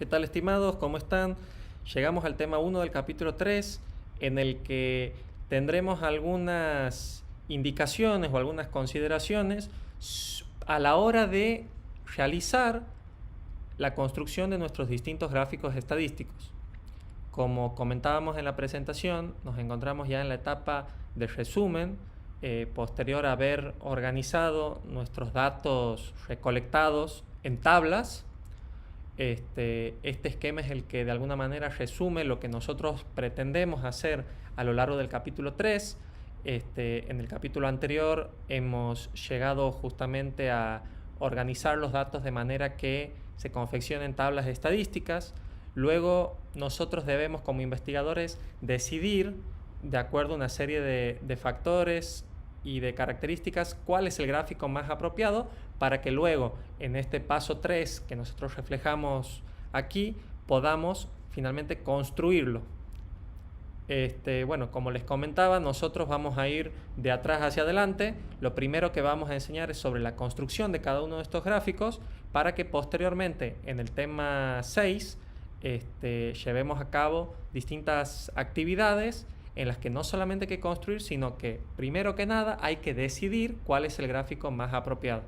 ¿Qué tal, estimados? ¿Cómo están? Llegamos al tema 1 del capítulo 3, en el que tendremos algunas indicaciones o algunas consideraciones a la hora de realizar la construcción de nuestros distintos gráficos estadísticos. Como comentábamos en la presentación, nos encontramos ya en la etapa de resumen, posterior a haber organizado nuestros datos recolectados en tablas. Este esquema es el que de alguna manera resume lo que nosotros pretendemos hacer a lo largo del capítulo 3. En el capítulo anterior hemos llegado justamente a organizar los datos de manera que se confeccionen tablas estadísticas. Luego nosotros debemos, como investigadores, decidir, de acuerdo a una serie de factores y de características, cuál es el gráfico más apropiado para que luego, en este paso 3 que nosotros reflejamos aquí, podamos finalmente construirlo. Bueno, como les comentaba, nosotros vamos a ir de atrás hacia adelante. Lo primero que vamos a enseñar es sobre la construcción de cada uno de estos gráficos para que posteriormente, en el tema 6, llevemos a cabo distintas actividades en las que no solamente hay que construir, sino que primero que nada hay que decidir cuál es el gráfico más apropiado.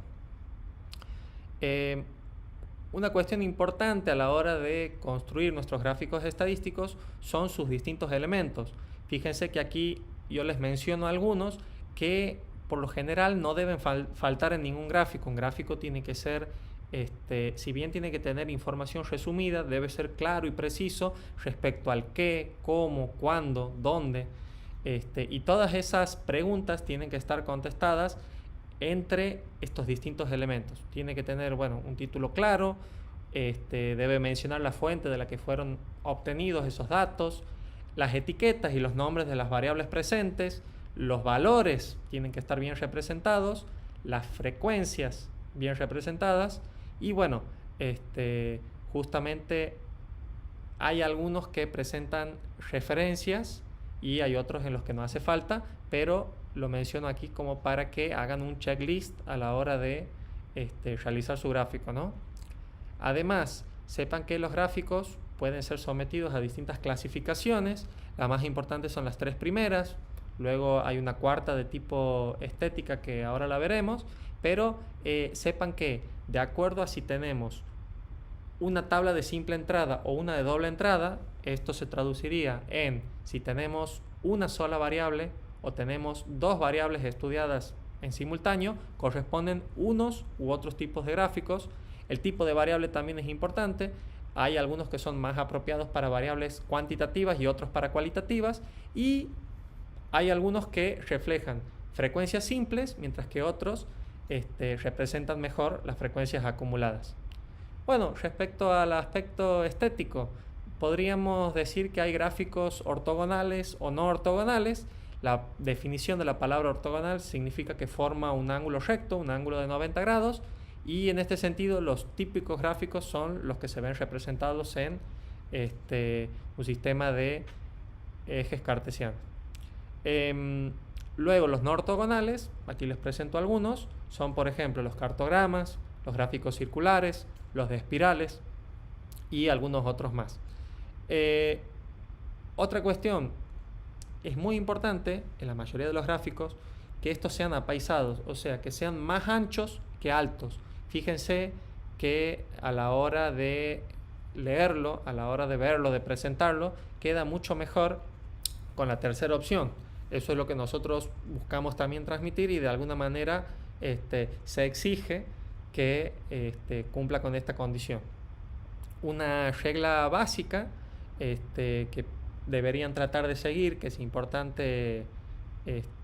Una cuestión importante a la hora de construir nuestros gráficos estadísticos son sus distintos elementos. Fíjense que aquí yo les menciono algunos que por lo general no deben faltar en ningún gráfico. Un gráfico tiene que ser, si bien tiene que tener información resumida, debe ser claro y preciso respecto al qué, cómo, cuándo, dónde. Y todas esas preguntas tienen que estar contestadas entre estos distintos elementos. Tiene que tener, bueno, un título claro, debe mencionar la fuente de la que fueron obtenidos esos datos, las etiquetas y los nombres de las variables presentes, los valores tienen que estar bien representados, las frecuencias bien representadas y bueno, justamente hay algunos que presentan referencias y hay otros en los que no hace falta, pero lo menciono aquí como para que hagan un checklist a la hora de realizar su gráfico, ¿no? Además, sepan que los gráficos pueden ser sometidos a distintas clasificaciones. Las más importantes son las 3 primeras, luego hay una cuarta de tipo estética que ahora la veremos, pero sepan que de acuerdo a si tenemos una tabla de simple entrada o una de doble entrada, esto se traduciría en si tenemos una sola variable o tenemos dos variables estudiadas en simultáneo, corresponden unos u otros tipos de gráficos. El tipo de variable también es importante. Hay algunos que son más apropiados para variables cuantitativas y otros para cualitativas. Y hay algunos que reflejan frecuencias simples, mientras que otros representan mejor las frecuencias acumuladas. Bueno, respecto al aspecto estético, podríamos decir que hay gráficos ortogonales o no ortogonales. La definición de la palabra ortogonal significa que forma un ángulo recto, un ángulo de 90 grados, y en este sentido los típicos gráficos son los que se ven representados en un sistema de ejes cartesianos. Luego los no ortogonales, aquí les presento algunos, son por ejemplo los cartogramas, los gráficos circulares, los de espirales y algunos otros más. Otra cuestión, es muy importante en la mayoría de los gráficos que estos sean apaisados, o sea, que sean más anchos que altos. Fíjense que a la hora de leerlo, a la hora de verlo, de presentarlo, queda mucho mejor con la tercera opción. Eso es lo que nosotros buscamos también transmitir y de alguna manera se exige que cumpla con esta condición. Una regla básica que deberían tratar de seguir, que es importante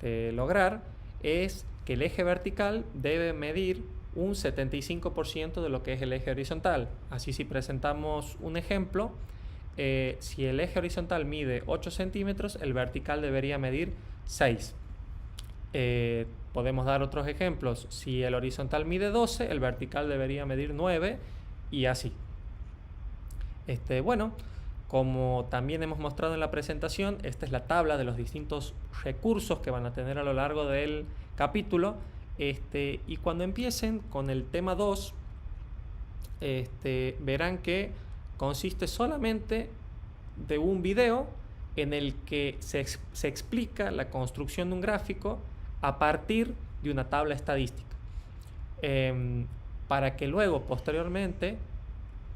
lograr, es que el eje vertical debe medir un 75% de lo que es el eje horizontal. Así, si presentamos un ejemplo, si el eje horizontal mide 8 centímetros, el vertical debería medir 6. Podemos dar otros ejemplos. Si el horizontal mide 12, el vertical debería medir 9 y así. Bueno, como también hemos mostrado en la presentación, esta es la tabla de los distintos recursos que van a tener a lo largo del capítulo. Y cuando empiecen con el tema 2, verán que consiste solamente de un video en el que se explica la construcción de un gráfico a partir de una tabla estadística. Para que luego, posteriormente,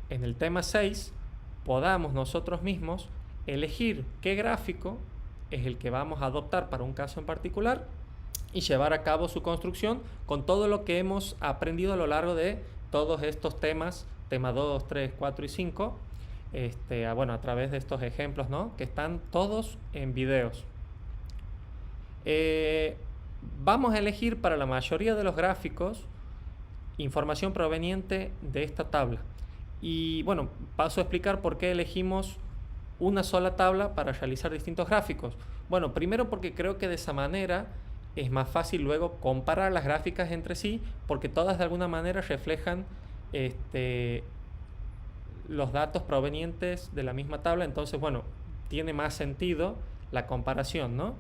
en el tema 6, podamos nosotros mismos elegir qué gráfico es el que vamos a adoptar para un caso en particular y llevar a cabo su construcción con todo lo que hemos aprendido a lo largo de todos estos temas, tema 2, 3, 4 y 5, a través de estos ejemplos, ¿no?, que están todos en videos. Vamos a elegir para la mayoría de los gráficos información proveniente de esta tabla. Y bueno, paso a explicar por qué elegimos una sola tabla para realizar distintos gráficos. Bueno, primero porque creo que de esa manera es más fácil luego comparar las gráficas entre sí, porque todas de alguna manera reflejan los datos provenientes de la misma tabla. Entonces, bueno, tiene más sentido la comparación, ¿no?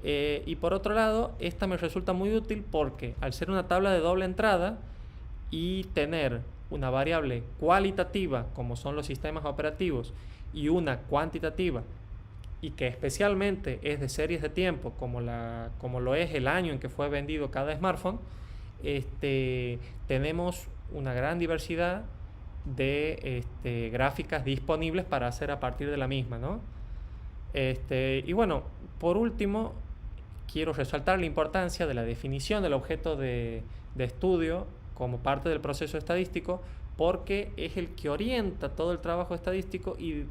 Y por otro lado, esta me resulta muy útil porque al ser una tabla de doble entrada y tener una variable cualitativa como son los sistemas operativos y una cuantitativa, y que especialmente es de series de tiempo como lo es el año en que fue vendido cada smartphone, tenemos una gran diversidad de gráficas disponibles para hacer a partir de la misma, ¿no? Y bueno, por último, quiero resaltar la importancia de la definición del objeto de estudio como parte del proceso estadístico, porque es el que orienta todo el trabajo estadístico y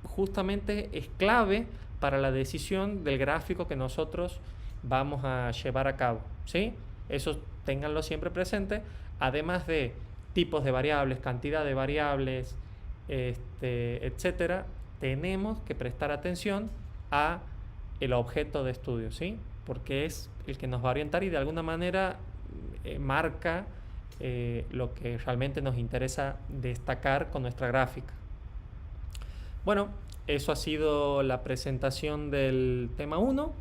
justamente es clave para la decisión del gráfico que nosotros vamos a llevar a cabo, ¿sí? Eso ténganlo siempre presente, además de tipos de variables, cantidad de variables, etcétera. Tenemos que prestar atención a el objeto de estudio, ¿sí? Porque es el que nos va a orientar y de alguna manera marca lo que realmente nos interesa destacar con nuestra gráfica. Bueno, eso ha sido la presentación del tema 1.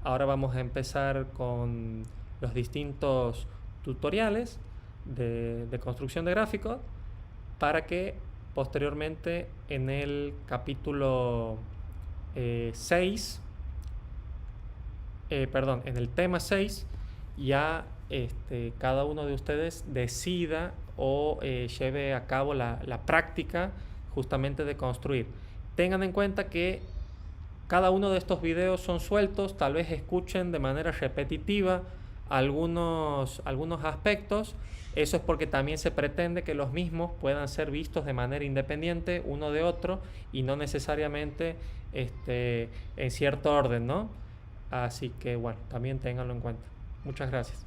Ahora vamos a empezar con los distintos tutoriales de construcción de gráficos para que posteriormente en el capítulo 6, en el tema 6 ya cada uno de ustedes decida o lleve a cabo la práctica justamente de construir. Tengan en cuenta que cada uno de estos videos son sueltos, tal vez escuchen de manera repetitiva algunos aspectos. Eso es porque también se pretende que los mismos puedan ser vistos de manera independiente uno de otro y no necesariamente en cierto orden, ¿no? Así que bueno, también ténganlo en cuenta. Muchas gracias.